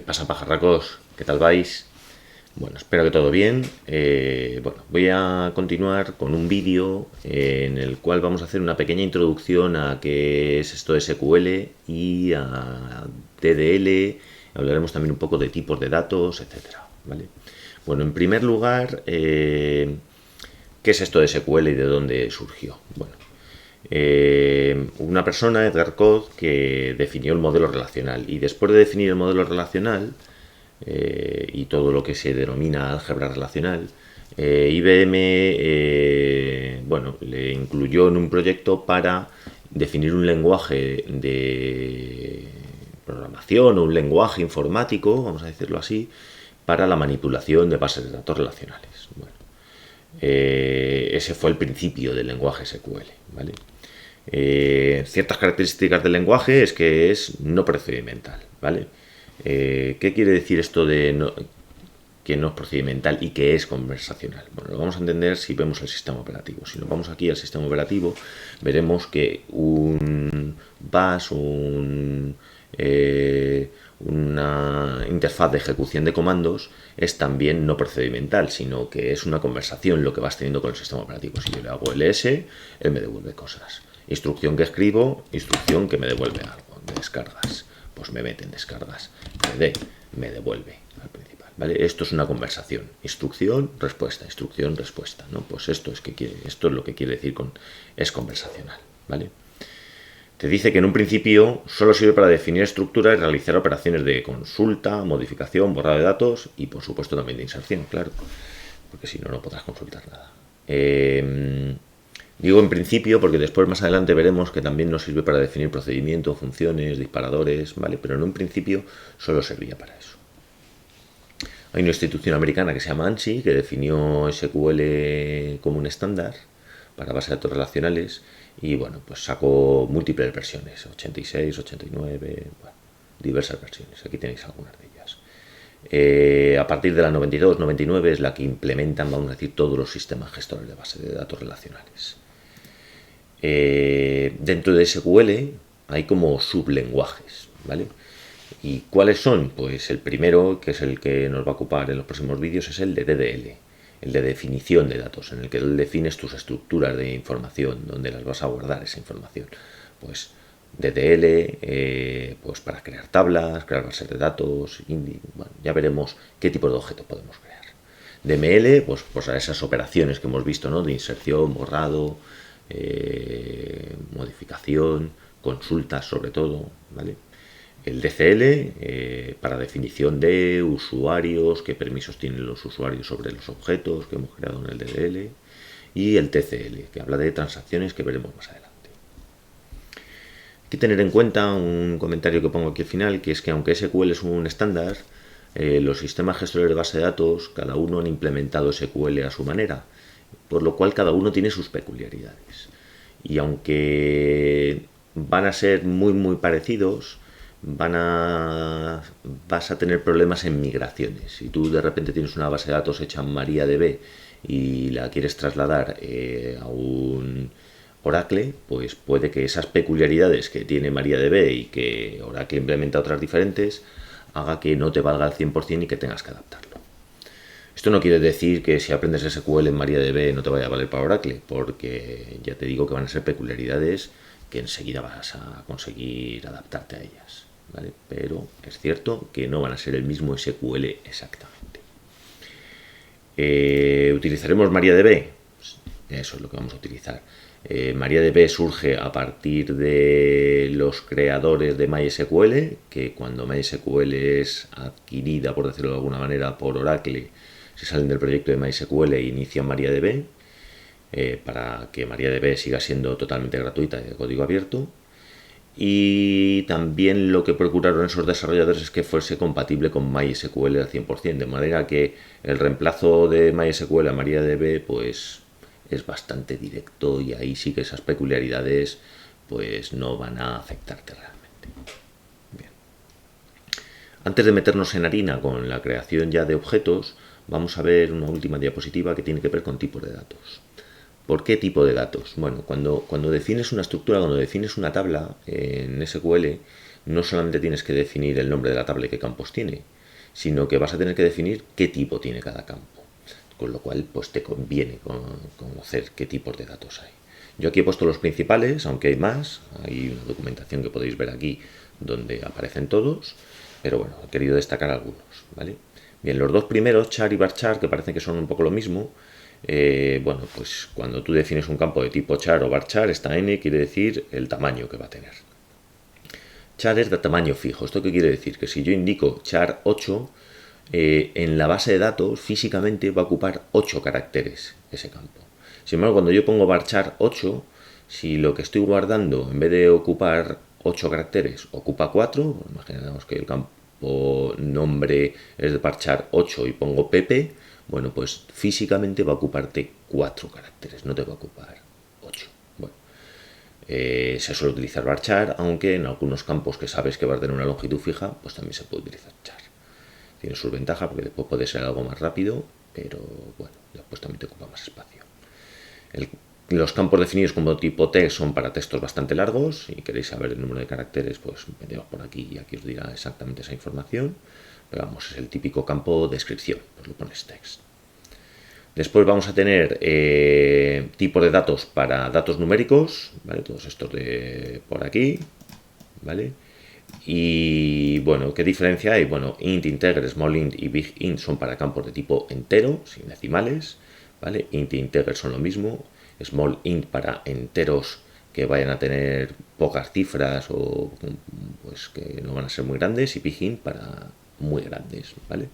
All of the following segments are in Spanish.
pasa, pajarracos? ¿Qué tal vais? Bueno, espero que todo bien. Voy a continuar con un vídeo en el cual vamos a hacer una pequeña introducción a qué es esto de SQL y a DDL. Hablaremos también un poco de tipos de datos, etcétera, ¿vale? Bueno, en primer lugar, ¿qué es esto de SQL y de dónde surgió? Bueno, una persona, Edgar Codd, que definió el modelo relacional, y después de definir el modelo relacional y todo lo que se denomina álgebra relacional, IBM le incluyó en un proyecto para definir un lenguaje de programación o un lenguaje informático, vamos a decirlo así, para la manipulación de bases de datos relacionales. Bueno, ese fue el principio del lenguaje SQL, ¿vale? Ciertas características del lenguaje es que es no procedimental, ¿vale? ¿Qué quiere decir esto de que no es procedimental y que es conversacional? Bueno, lo vamos a entender si vemos el sistema operativo. Si nos vamos aquí al sistema operativo, veremos que un bash, una interfaz de ejecución de comandos es también no procedimental, sino que es una conversación lo que vas teniendo con el sistema operativo. Si yo le hago ls, él me devuelve cosas. Instrucción que escribo, instrucción que me devuelve algo. De descargas, pues me mete en descargas. Me devuelve al principal, ¿vale? Esto es una conversación. Instrucción, respuesta, ¿no? Pues esto es lo que quiere decir con es conversacional, ¿vale? Te dice que en un principio solo sirve para definir estructuras y realizar operaciones de consulta, modificación, borrado de datos y por supuesto también de inserción, claro, porque si no, no podrás consultar nada. Digo en principio porque después más adelante veremos que también nos sirve para definir procedimientos, funciones, disparadores, ¿vale? Pero en un principio solo servía para eso. Hay una institución americana que se llama ANSI que definió SQL como un estándar para bases de datos relacionales y bueno, pues sacó múltiples versiones, 86, 89, bueno, diversas versiones. Aquí tenéis algunas de ellas. A partir de la 92, 99 es la que implementan, vamos a decir, todos los sistemas gestores de bases de datos relacionales. Dentro de SQL hay como sublenguajes, ¿vale? ¿Y cuáles son? Pues el primero, que es el que nos va a ocupar en los próximos vídeos, es el de DDL, el de definición de datos, en el que defines tus estructuras de información, donde las vas a guardar esa información. Pues DDL, pues para crear tablas, crear bases de datos, bueno, ya veremos qué tipo de objeto podemos crear. DML, pues a esas operaciones que hemos visto, ¿no? De inserción, borrado, modificación, consultas sobre todo, ¿vale? El DCL, para definición de usuarios, qué permisos tienen los usuarios sobre los objetos que hemos creado en el DDL. Y el TCL, que habla de transacciones que veremos más adelante. Hay que tener en cuenta un comentario que pongo aquí al final, que es que aunque SQL es un estándar, los sistemas gestores de base de datos, cada uno han implementado SQL a su manera, por lo cual cada uno tiene sus peculiaridades. Y aunque van a ser muy parecidos, vas a tener problemas en migraciones. Si tú de repente tienes una base de datos hecha en MariaDB y la quieres trasladar a un Oracle, pues puede que esas peculiaridades que tiene MariaDB y que Oracle implementa otras diferentes, haga que no te valga al 100% y que tengas que adaptarlo. Esto no quiere decir que si aprendes SQL en MariaDB no te vaya a valer para Oracle, porque ya te digo que van a ser peculiaridades que enseguida vas a conseguir adaptarte a ellas, ¿vale? Pero es cierto que no van a ser el mismo SQL exactamente. ¿Utilizaremos MariaDB? Eso es lo que vamos a utilizar. MariaDB surge a partir de los creadores de MySQL, que cuando MySQL es adquirida, por decirlo de alguna manera, por Oracle, se salen del proyecto de MySQL e inician MariaDB, para que MariaDB siga siendo totalmente gratuita y de código abierto. Y también lo que procuraron esos desarrolladores es que fuese compatible con MySQL al 100%, de manera que el reemplazo de MySQL a MariaDB pues es bastante directo y ahí sí que esas peculiaridades pues no van a afectarte realmente. Bien. Antes de meternos en harina con la creación ya de objetos, vamos a ver una última diapositiva que tiene que ver con tipos de datos. ¿Por qué tipo de datos? Bueno, cuando defines una estructura, cuando defines una tabla en SQL, no solamente tienes que definir el nombre de la tabla y qué campos tiene, sino que vas a tener que definir qué tipo tiene cada campo, con lo cual pues te conviene conocer qué tipos de datos hay. Yo aquí he puesto los principales, aunque hay más, hay una documentación que podéis ver aquí donde aparecen todos, pero bueno, he querido destacar algunos, ¿vale? Bien, los dos primeros, char y varchar, que parecen que son un poco lo mismo, bueno, pues cuando tú defines un campo de tipo char o varchar, esta n quiere decir el tamaño que va a tener. Char es de tamaño fijo. ¿Esto qué quiere decir? Que si yo indico char 8, en la base de datos físicamente va a ocupar 8 caracteres ese campo. Sin embargo, cuando yo pongo varchar 8, si lo que estoy guardando en vez de ocupar 8 caracteres ocupa 4, imaginemos que el campo nombre es de varchar 8 y pongo pp, bueno, pues físicamente va a ocuparte 4 caracteres, no te va a ocupar 8. Bueno, se suele utilizar varchar, aunque en algunos campos que sabes que va a tener una longitud fija, pues también se puede utilizar char. Tiene sus ventajas porque después puede ser algo más rápido, pero bueno, después también te ocupa más espacio. Los campos definidos como tipo text son para textos bastante largos. Si queréis saber el número de caracteres, pues metemos por aquí y aquí os dirá exactamente esa información. Pero vamos, es el típico campo descripción, pues lo pones text. Después vamos a tener tipos de datos para datos numéricos, ¿vale? Todos estos de por aquí, ¿vale? Y bueno, ¿qué diferencia hay? Bueno, int, integer, small int y big int son para campos de tipo entero, sin decimales, ¿vale? Int e integer son lo mismo. Small int para enteros que vayan a tener pocas cifras o pues que no van a ser muy grandes, y big int para muy grandes, ¿vale?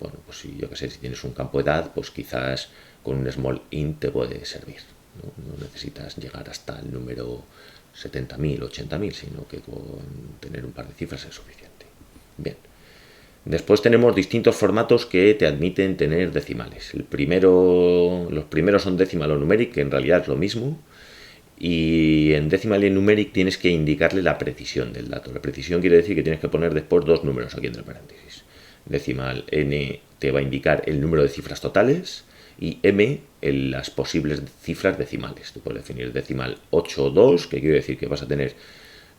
Bueno, pues si yo que sé, si tienes un campo de edad, pues quizás con un small int te puede servir, ¿no? No necesitas llegar hasta el número 70.000, 80.000, sino que con tener un par de cifras es suficiente. Bien. Después tenemos distintos formatos que te admiten tener decimales. Los primeros son decimal o numeric, que en realidad es lo mismo. Y en decimal y en numeric tienes que indicarle la precisión del dato. La precisión quiere decir que tienes que poner después dos números aquí entre paréntesis. Decimal n te va a indicar el número de cifras totales y m las posibles cifras decimales. Tú puedes definir decimal 8 o 2, que quiere decir que vas a tener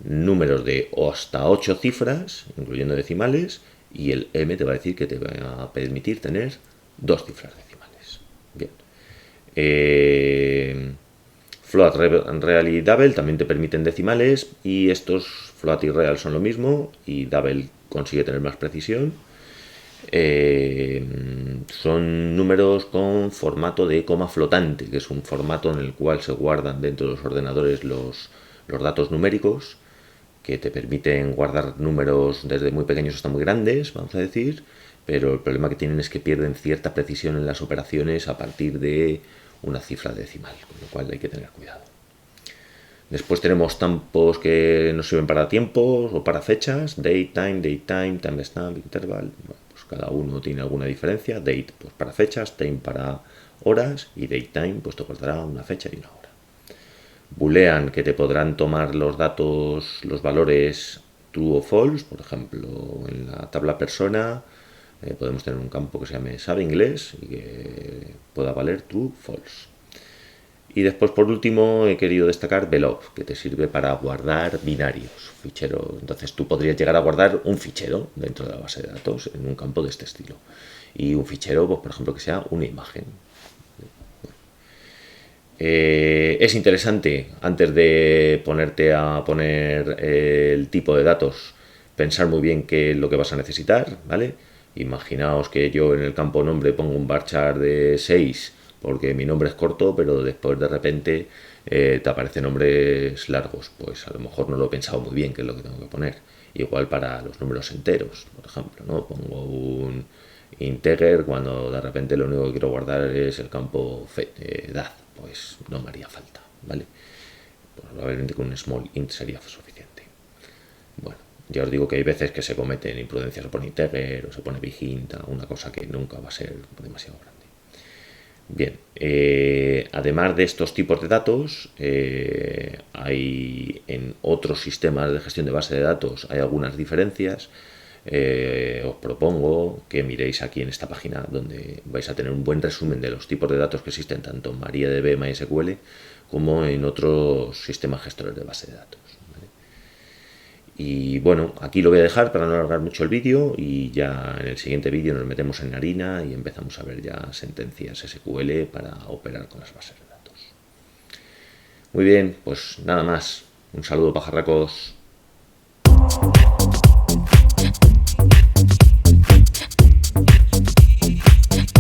números de hasta 8 cifras, incluyendo decimales, y el m te va a decir que te va a permitir tener 2 cifras decimales. Bien. Float, real y double también te permiten decimales, y estos float y real son lo mismo, y double consigue tener más precisión. Son números con formato de coma flotante, que es un formato en el cual se guardan dentro de los ordenadores los datos numéricos, que te permiten guardar números desde muy pequeños hasta muy grandes, vamos a decir, pero el problema que tienen es que pierden cierta precisión en las operaciones a partir de una cifra decimal, con lo cual hay que tener cuidado. Después tenemos campos que nos sirven para tiempos o para fechas, date, timestamp, interval. Bueno, pues cada uno tiene alguna diferencia. Date pues para fechas, time para horas, y datetime pues te guardará una fecha y una hora. Boolean, que te podrán tomar los datos, los valores true o false. Por ejemplo, en la tabla persona podemos tener un campo que se llame sabe inglés y que pueda valer true o false. Y después, por último, he querido destacar veloc, que te sirve para guardar binarios, ficheros. Entonces tú podrías llegar a guardar un fichero dentro de la base de datos en un campo de este estilo. Y un fichero, pues, por ejemplo, que sea una imagen. Es interesante, antes de ponerte a poner el tipo de datos, pensar muy bien qué es lo que vas a necesitar, ¿vale? Imaginaos que yo en el campo nombre pongo un varchar de 6 porque mi nombre es corto, pero después de repente te aparecen nombres largos. Pues a lo mejor no lo he pensado muy bien qué es lo que tengo que poner. Igual para los números enteros, por ejemplo, ¿no? Pongo un integer cuando de repente lo único que quiero guardar es el campo edad. Pues no me haría falta, ¿vale? Pues probablemente con un small int sería suficiente. Bueno, ya os digo que hay veces que se cometen imprudencias, se pone integer o se pone big int, una cosa que nunca va a ser demasiado grande. Bien, además de estos tipos de datos, hay en otros sistemas de gestión de base de datos hay algunas diferencias. Os propongo que miréis aquí en esta página, donde vais a tener un buen resumen de los tipos de datos que existen tanto en MariaDB, MySQL, como en otros sistemas gestores de base de datos, ¿vale? Y bueno, aquí lo voy a dejar para no alargar mucho el vídeo y ya en el siguiente vídeo nos metemos en harina y empezamos a ver ya sentencias SQL para operar con las bases de datos. Muy bien, pues nada más. Un saludo, pajarracos.